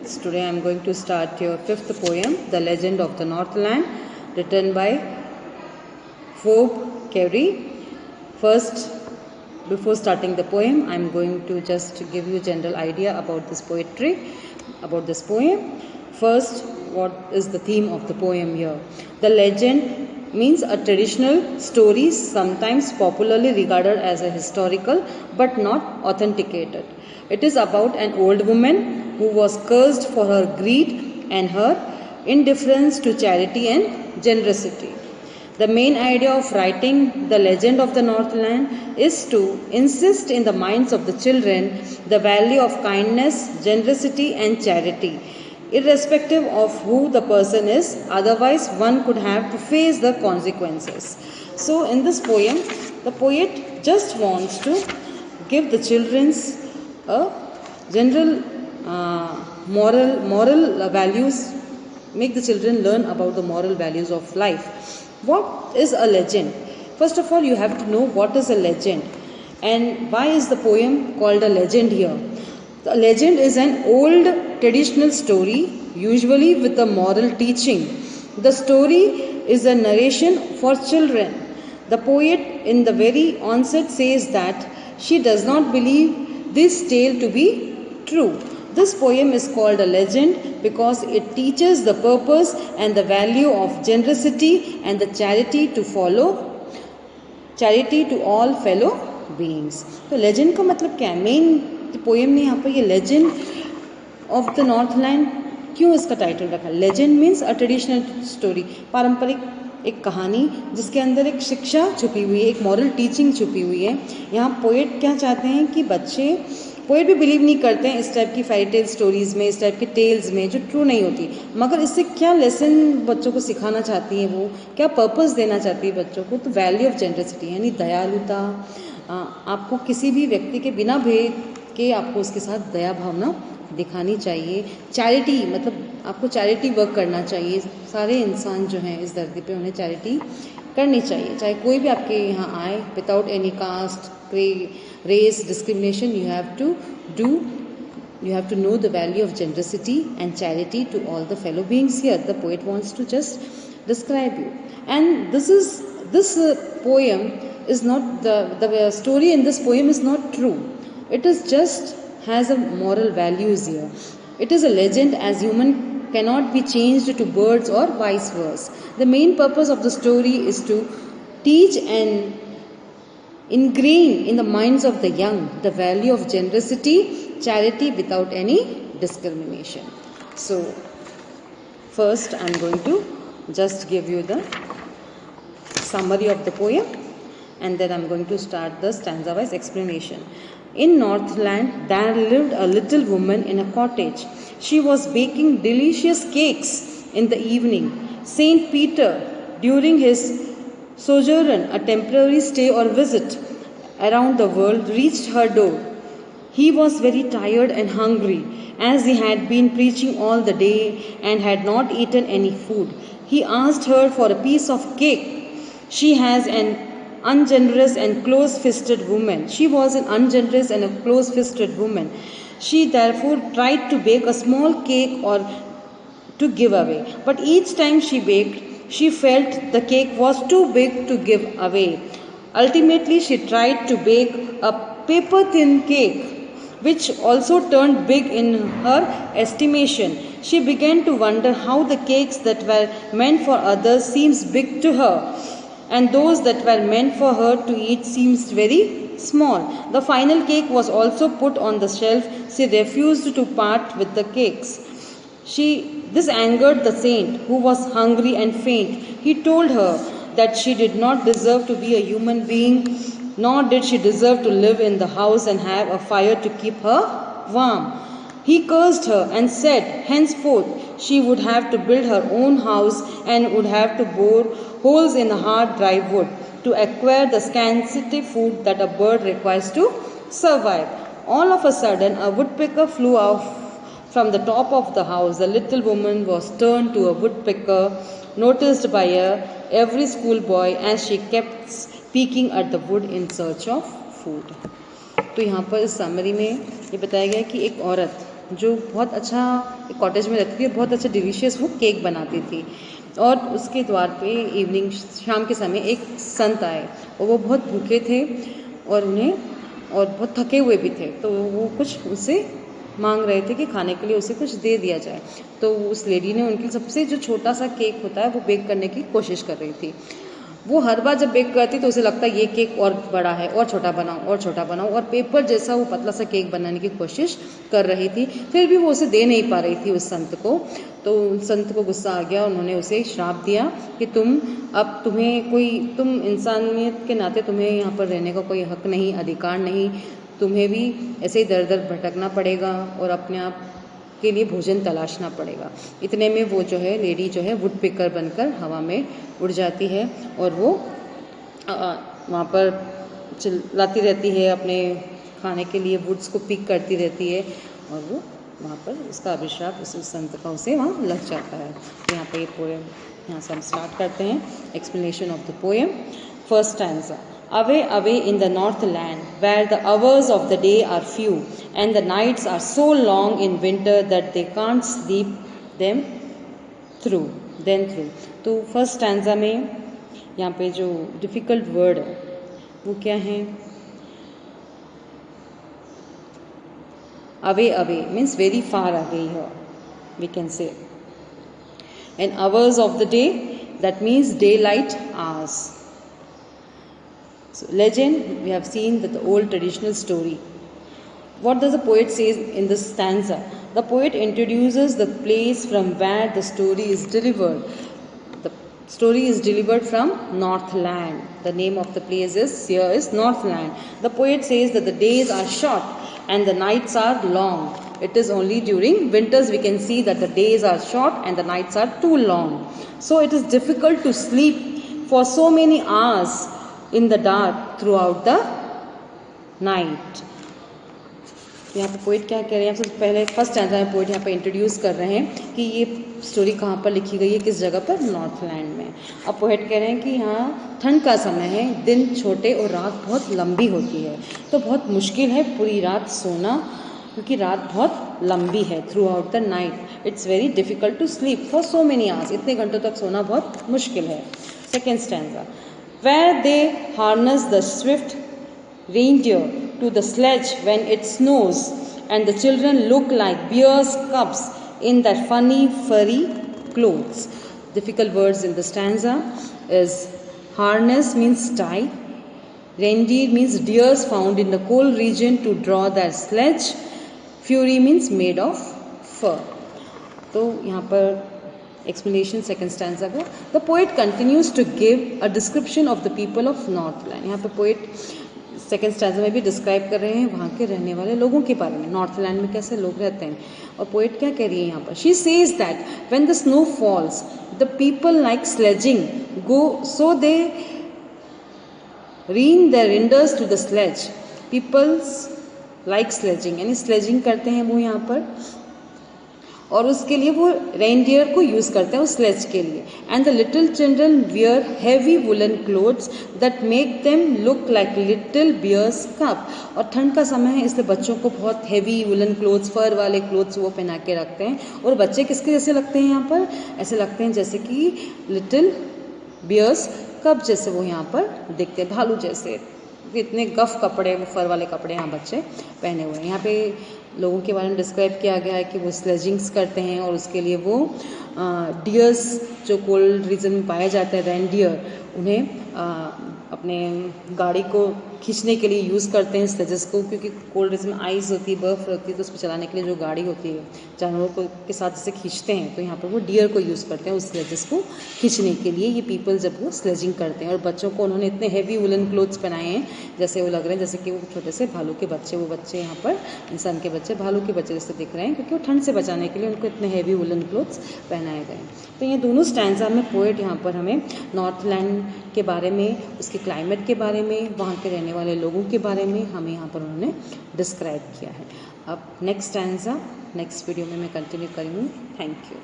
students, today I am going to start your fifth poem, The Legend of the Northland, written by Phoebe Carey. First, before starting the poem, I am going to just give you a general idea about this poetry, about this poem. First, what is the theme of the poem here? The legend means a traditional story, sometimes popularly regarded as a historical but not authenticated. It is about an old woman who was cursed for her greed and her indifference to charity and generosity. The main idea of writing The Legend of the Northland is to insist in the minds of the children the value of kindness, generosity and charity, irrespective of who the person is, otherwise one could have to face the consequences. So in this poem, the poet just wants to give the children's a general moral values, make the children learn about the moral values of life. What is a legend? First of all, you have to know what is a legend and why is the poem called a legend here. The legend is an old traditional story, usually with a moral teaching. The story is a narration for children. The poet in the very onset says that she does not believe this tale to be true. This poem is called a legend because it teaches the purpose and the value of generosity and the charity to all fellow beings. तो legend का मतलब क्या है? Main poem में यहाँ पर ये legend of the Northland क्यों इसका टाइटल रखा? Legend means a traditional story, पारंपरिक एक कहानी जिसके अंदर एक शिक्षा छुपी हुई है, एक मॉरल टीचिंग छुपी हुई है. यहाँ पोएट क्या चाहते हैं कि बच्चे, पोएट भी बिलीव नहीं करते हैं इस टाइप की फेरी टेल स्टोरीज में, इस टाइप के टेल्स में जो ट्रू नहीं होती, मगर इससे क्या लेसन बच्चों को सिखाना चाहती है, वो क्या पर्पस देना चाहती है बच्चों को? तो वैल्यू ऑफ जनरसिटी यानी दयालुता. आपको किसी भी व्यक्ति के बिना भेद के आपको उसके साथ दया भावना दिखानी चाहिए. चैरिटी मतलब आपको चैरिटी वर्क करना चाहिए. सारे इंसान जो हैं इस धरती पे उन्हें चैरिटी करनी चाहिए, चाहे कोई भी आपके यहाँ आए, without any caste, race, discrimination. You have to know the value of generosity and charity to all the fellow beings here. The poet wants to just describe you. And this poem is not, the story in this poem is not true. It is just has a moral values here. It is a legend as human cannot be changed to birds or vice versa. The main purpose of the story is to teach and ingrain in the minds of the young the value of generosity, charity without any discrimination. So first I am going to just give you the summary of the poem and then I am going to start the stanza wise explanation. In Northland, there lived a little woman in a cottage. She was baking delicious cakes in the evening. Saint Peter, during his sojourn, a temporary stay or visit around the world, reached her door. He was very tired and hungry, as he had been preaching all the day and had not eaten any food. He asked her for a piece of cake. She was an ungenerous and close-fisted woman. She therefore tried to bake a small cake or to give away. But each time she baked, she felt the cake was too big to give away. Ultimately, she tried to bake a paper-thin cake, which also turned big in her estimation. She began to wonder how the cakes that were meant for others seems big to her, and those that were meant for her to eat seemed very small. The final cake was also put on the shelf. She refused to part with the cakes. This angered the saint, who was hungry and faint. He told her that she did not deserve to be a human being, nor did she deserve to live in the house and have a fire to keep her warm. He cursed her and said, henceforth she would have to build her own house and would have to bore holes in the hard dry wood to acquire the scanty food that a bird requires to survive. All of a sudden, a woodpecker flew off from the top of the house. The little woman was turned to a woodpecker, noticed by every schoolboy, as she kept peeking at the wood in search of food. तो यहाँ पर इस summary में ये बताया गया कि एक औरत जो बहुत अच्छा कॉटेज में रहती थी, बहुत अच्छा डिलीशियस वो केक बनाती थी। और उसके द्वार पे इवनिंग शाम के समय एक संत आए और वो बहुत भूखे थे और बहुत थके हुए भी थे, तो वो कुछ उससे मांग रहे थे कि खाने के लिए उसे कुछ दे दिया जाए। तो उस लेडी ने उनके सबसे जो छोटा सा केक होता है वो बेक करने की कोशिश कर रही थी। वो हर बार जब बेक करती तो उसे लगता ये केक और बड़ा है, और छोटा बनाऊं और छोटा बनाऊं, और पेपर जैसा वो पतला सा केक बनाने की कोशिश कर रही थी। फिर भी वो उसे दे नहीं पा रही थी उस संत को। तो संत को गुस्सा आ गया, उन्होंने उसे श्राप दिया कि तुम इंसानियत के नाते तुम्हें यहाँ पर रहने का कोई हक नहीं, अधिकार नहीं, तुम्हें भी ऐसे ही दर दर भटकना पड़ेगा और अपने आप के लिए भोजन तलाशना पड़ेगा। इतने में वो जो है लेडी जो है वुड पिकर बनकर हवा में उड़ जाती है और वो वहाँ पर चिल्लाती रहती है, अपने खाने के लिए वुड्स को पिक करती रहती है, और वो वहाँ पर उसका अभिशाप उस संत का उसे वहाँ लग जाता है। तो यहाँ पर ये पोएम यहाँ से हम स्टार्ट करते हैं। Explanation of the poem. First stanza. Away, away in the northland, where the hours of the day are few, and the nights are so long in winter that they can't sleep them through. तो first stanza में यहाँ पे जो difficult word है वो क्या है? Away, away means very far away here, we can say. And hours of the day, that means daylight hours. So legend, we have seen that the old traditional story. What does the poet say in this stanza? The poet introduces the place from where the story is delivered. The story is delivered from Northland. The name of the place is Northland. The poet says that the days are short and the nights are long. It is only during winters we can see that the days are short and the nights are too long. So it is difficult to sleep for so many hours in the dark throughout the night. यहाँ पे poet क्या कह रहे हैं? सबसे पहले first stanza में poet यहाँ पे इंट्रोड्यूस कर रहे हैं कि ये स्टोरी कहाँ पर लिखी गई है, किस जगह पर? नॉर्थलैंड में। अब पोइट कह रहे हैं कि यहाँ ठंड का समय है, दिन छोटे और रात बहुत लंबी होती है, तो बहुत मुश्किल है पूरी रात सोना, क्योंकि रात बहुत लंबी है। Throughout the night it's very difficult to sleep for so many hours, इतने घंटों तक सोना बहुत मुश्किल है। Second stanza. Where they harness the swift reindeer to the sledge when it snows, and the children look like bear's cubs in their funny furry clothes. Difficult words in the stanza is harness means tie, reindeer means deers found in the cold region to draw their sledge, fury means made of fur. तो यहाँ पर explanation second stanza का। The poet continues to give a description of the people of Northland. यहाँ पे poet second stanza में भी describe कर रहे हैं वहाँ के रहने वाले लोगों के बारे में, नॉर्थलैंड में कैसे लोग रहते हैं। और पोएट क्या कह रही है यहाँ पर? She says that when the snow falls the people like sledging go so they rein their reindeers to the sledge. Peoples like sledging, यानी स्लेजिंग करते हैं वो यहाँ पर, और उसके लिए वो रेनडियर को यूज़ करते हैं उस स्लेज के लिए। And the little children wear heavy woollen clothes that make them look like little bears cub. और ठंड का समय है इसलिए बच्चों को बहुत हैवी वुलन क्लोथ्स, फर वाले क्लोथ्स वो पहना के रखते हैं, और बच्चे किसके जैसे लगते हैं यहाँ पर? ऐसे लगते हैं जैसे कि लिटिल बियर्स कप जैसे वो यहाँ पर दिखते हैं, भालू जैसे। इतने गफ कपड़े, वो फर वाले कपड़े यहाँ बच्चे पहने हुए हैं। यहाँ पे लोगों के बारे में डिस्क्राइब किया गया है कि वो स्लेजिंग्स करते हैं, और उसके लिए वो डियर्स जो कोल्ड रीजन में पाए जाते हैं, रेनडियर, उन्हें अपने गाड़ी को खींचने के लिए यूज़ करते हैं स्लेजेस को, क्योंकि कोल्ड रीजन में आइस होती है, बर्फ़ होती है, तो उसको चलाने के लिए जो गाड़ी होती है जानवरों को के साथ जैसे खींचते हैं, तो यहाँ पर वो डियर को यूज़ करते हैं उस स्लेजेस को खींचने के लिए। ये पीपल जब वो स्लेजिंग करते हैं, और बच्चों को उन्होंने इतने हैवी वुलन क्लोथ्स पहनाए हैं जैसे वो लग रहे हैं जैसे कि वो छोटे से भालू के बच्चे, वो बच्चे यहाँ पर इंसान के बच्चे भालू के बच्चे जैसे दिख रहे हैं, क्योंकि वो ठंड से बचाने के लिए उनको इतने हैवी वुलन क्लोथ्स पहनाए गए हैं। तो ये दोनों स्टैंजा में पोएट यहाँ पर हमें नॉर्थलैंड के बारे में, उसके क्लाइमेट के बारे में, वहाँ के रहने वाले लोगों के बारे में हमें यहाँ पर उन्होंने डिस्क्राइब किया है। अब नेक्स्ट स्टैंजा नेक्स्ट वीडियो में मैं कंटिन्यू करूँगी। Thank you.